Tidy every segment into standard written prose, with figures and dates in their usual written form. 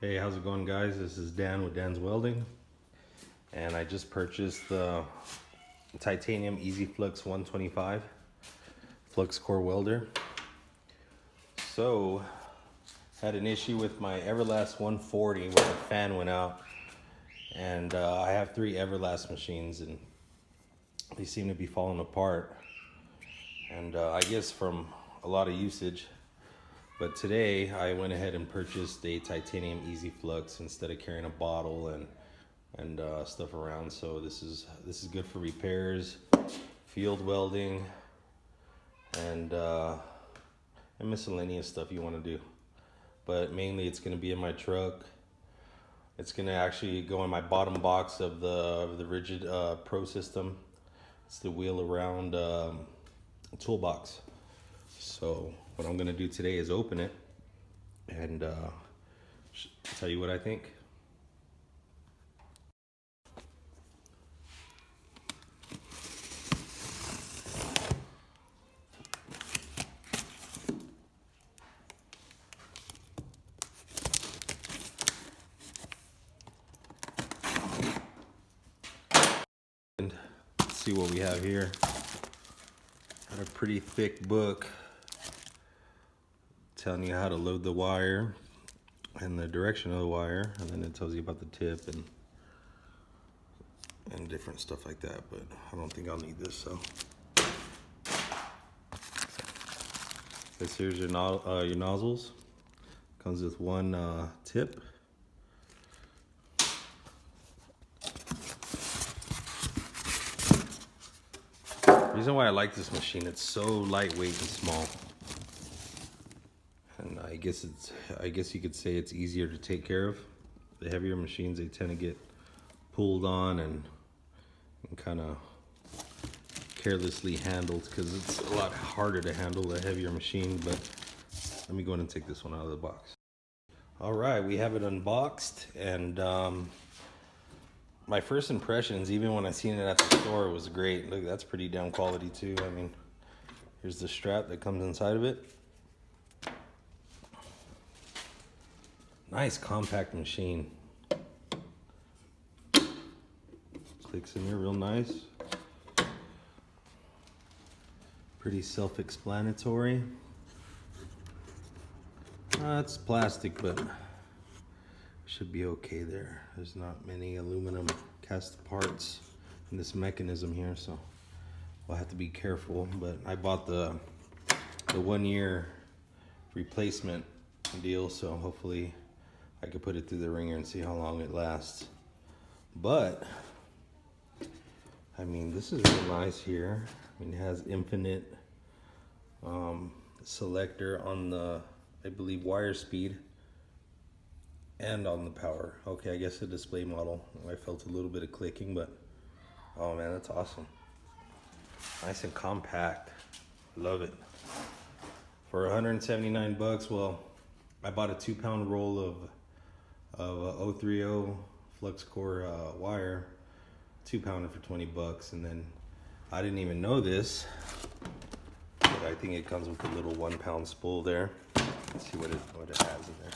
Hey, how's it going, guys? This is Dan with Dan's Welding, and I just purchased the titanium Easy Flux 125 flux core welder. So, had an issue with my Everlast 140 where the fan went out, and I have 3 Everlast machines, and they seem to be falling apart. And I guess from a lot of usage. But today I went ahead and purchased a titanium Easy Flux instead of carrying a bottle and stuff around. So this is good for repairs, field welding, and miscellaneous stuff you want to do. But mainly it's going to be in my truck. It's going to actually go in my bottom box of the rigid Pro system. It's the wheel around toolbox. So what I'm gonna do today is open it and tell you what I think. And let's see what we have here. Got a pretty thick book telling you how to load the wire and the direction of the wire, and then it tells you about the tip and different stuff like that, but I don't think I'll need this. So this here's your nozzles. Comes with one tip. The reason why I like this machine, it's so lightweight and small. And I guess you could say it's easier to take care of. The heavier machines, they tend to get pulled on and kind of carelessly handled because it's a lot harder to handle a heavier machine. But let me go ahead and take this one out of the box. All right, we have it unboxed, and my first impressions, even when I seen it at the store, was great. Look, that's pretty damn quality too. I mean, here's the strap that comes inside of it. Nice compact machine. Clicks in here real nice. Pretty self-explanatory. It's plastic, but should be okay there. There's not many aluminum cast parts in this mechanism here, so we'll have to be careful. But I bought the 1 year replacement deal, so hopefully I could put it through the ringer and see how long it lasts. But I mean, this is real nice here. I mean, it has infinite selector on the, I believe, wire speed and on the power. Okay, I guess the display model, I felt a little bit of clicking, but oh man, that's awesome. Nice and compact. Love it. For 179 bucks, well, I bought a 2-pound roll of 030 flux core wire, 2-pounder for 20 bucks, and then I didn't even know this, but I think it comes with a little 1-pound spool there. Let's see what it has in there.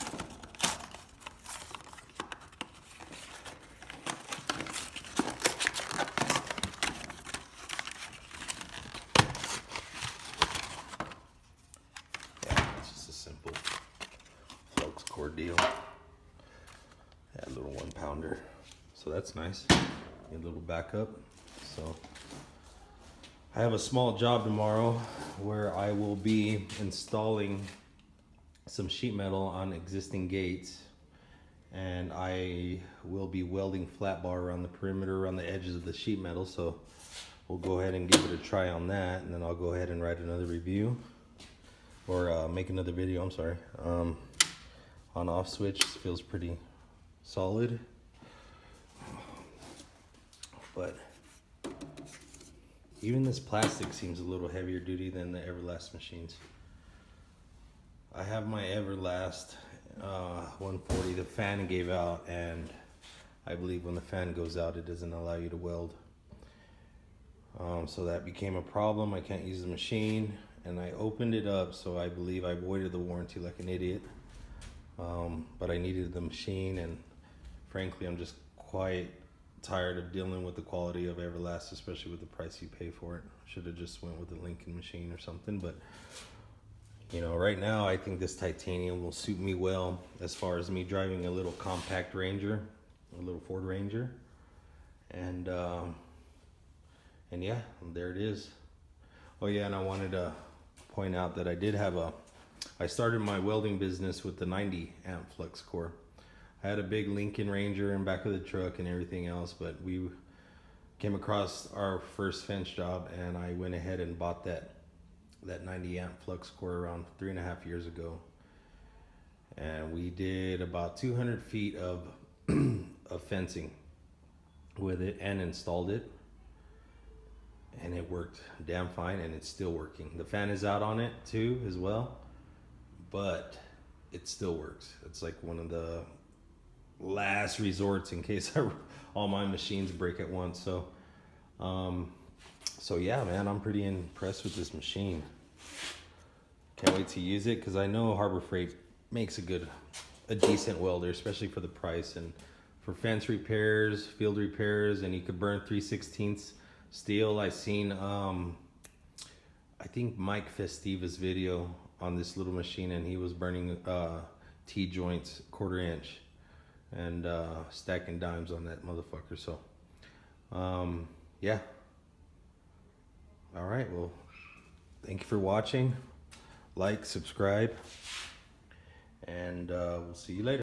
Yeah, it's just a simple flux core deal. Yeah, a little 1-pounder. So that's nice. A little backup. So I have a small job tomorrow where I will be installing some sheet metal on existing gates, and I will be welding flat bar around the perimeter, around the edges of the sheet metal. So we'll go ahead and give it a try on that, and then I'll go ahead and write another review, or make another video, I'm sorry, on off switch. This feels pretty solid. But even this plastic seems a little heavier duty than the Everlast machines. I have my Everlast 140. The fan gave out, and I believe when the fan goes out, it doesn't allow you to weld. So that became a problem. I can't use the machine, and I opened it up, so I believe I voided the warranty like an idiot. but I needed the machine, and frankly, I'm just quite tired of dealing with the quality of Everlast, especially with the price you pay for it. Should have just went with the Lincoln machine or something, but you know, right now I think this titanium will suit me well as far as me driving a little compact Ranger, a little Ford Ranger, and yeah, there it is. Oh yeah, and I wanted to point out that I started my welding business with the 90 amp flux core. I had a big Lincoln Ranger in back of the truck and everything else, but we came across our first fence job, and I went ahead and bought that 90 amp flux core around 3.5 years ago, and we did about 200 feet of of fencing with it and installed it, and it worked damn fine, and it's still working. The fan is out on it too as well, but it still works. It's like one of the last resorts in case all my machines break at once. So yeah, man, I'm pretty impressed with this machine. Can't wait to use it, because I know Harbor Freight makes a decent welder, especially for the price, and for fence repairs, field repairs, and you could burn 3/16 steel. I seen I think Mike Festiva's video on this little machine, and he was burning T-joints 1/4 inch and stacking dimes on that motherfucker. So yeah, all right, well, thank you for watching. Like, subscribe, and we'll see you later.